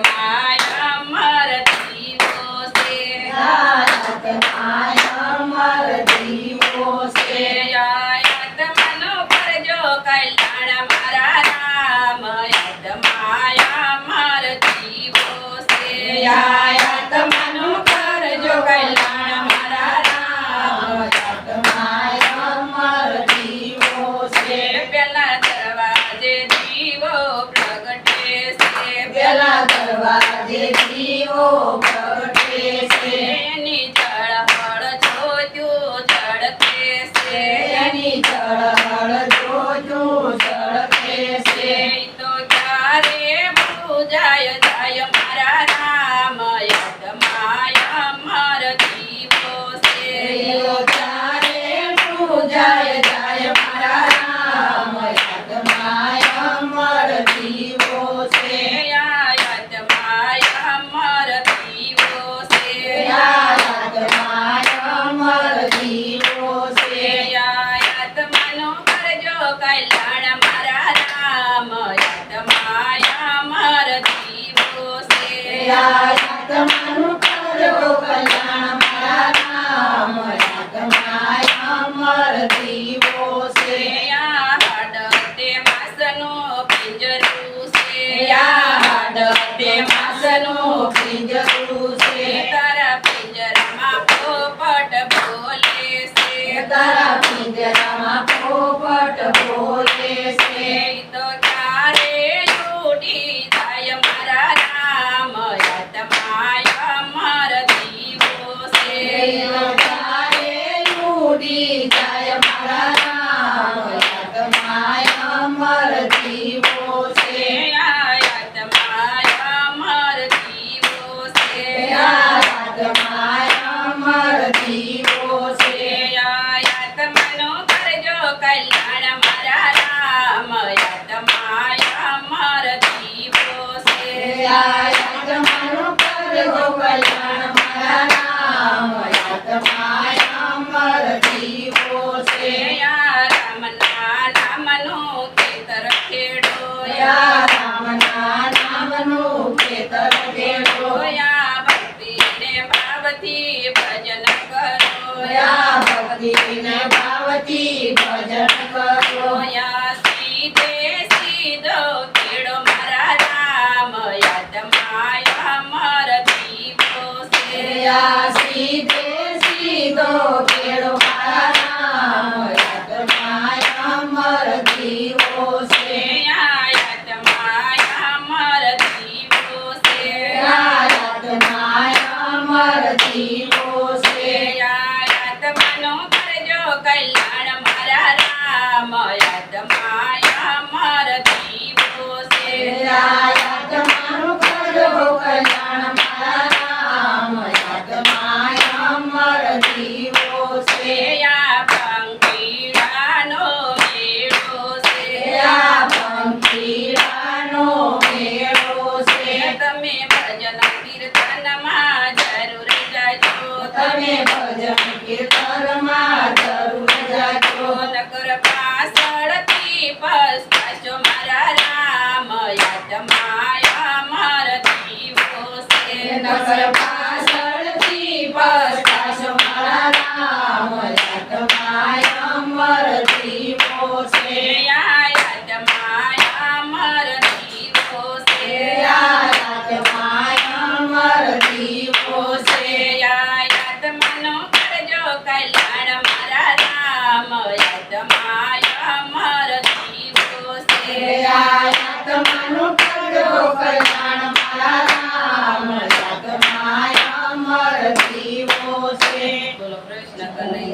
અમર જીવો છે અમર જીવો છે આત્માનો કરજો કલ્યાણ મારા રામ આત્મા અમર જીવો છે આત્માનો કરજો કલ્યાણ મારા રામ અમર જીવો છે પેલા દરવાજે જીવો પ્રગટે છે પેલા દરવાજે જીવો પ્રગટે છે એની ઝળહળ જોજો ઝળકે છે એની ઝળહળ જોજો ઝળકે છે તો ક્યારે પૂજાય જાય મારા રામ આત્મા અમર જીવો છે ચારે પૂજાય જાય મારા રામ આત્મા અમર જીવો છે આત્મા અમર જીવો છે આત્મા અમર જીવો છે આત્માનો કરજો કલ્યાણ મારા રામ આત્મા અમર જીવો છે આત્માનું કરજો કલ્યાણ મારા રામ આત્મા અમર જીવો છે હાડતે માસનું પિંજરું છે હાડતે માસનું પિંજરું છે તારા પિંજરામાં પોપટ બોલે છે તારા પિંજરામાં પોપટ બોલે છે તો ક્યારે ઉડી જાય મારા રામ આત્મા અમર જીવો છે ચારે ઉડી જાય મારા રામ આત્મા અમર જીવો છે આત્મા અમર જીવો છે આત્મા અમર જીવો છે આત્માનો કરજો કલ્યાણ મારા રામ આત્મા અમર જીવો છે આત્માનું કરજો કલ્યાણ મારા રામ આત્મા અમર જીવો છે રામના નામનું ખેતર ખેડો રામના નામનું ખેતર ખેડો ભક્તિને ભાવથી ભજન કરો ભક્તિને ભાવથી ભજન કરો સીધે સીધો ખેડો મારા રામ આત્મા અમર જીવો છે સીધે સીધો ખેડો મારા રામ આત્મા અમર જીવો છે આત્મા અમર જીવો છે આત્મા અમર જીવો છે આત્માનો કરજો કલ્યાણ મારા રામ આત્મા અમર જીવો છે આત્માનું કરજો કલ્યાણ મારા રામ આત્મા અમર જીવો છે પંખીડાનો મેળો છે પંખીડાનો મેળો છે તમે ભજન કીર્તનમાં જરૂર જાજો તમે ભજન કીર્તનમાં જરૂર જાજો નગર પાછળથી પસ્તાશો મારા રામ આત્મા અમર જીવો છે નગર પાછળથી પસ્તાશો મારા રામ આત્મા અમર જીવો છે આત્મા અમર જીવો છે આત્મા અમર જીવો છે આત્માનો કરજો કલ્યાણ મારા રામ આત્મા અમર જીવો છે આત્માનું કરજો કલ્યાણ મારા રામ આત્મા અમર જીવો છે બોલો કૃષ્ણ કનૈયા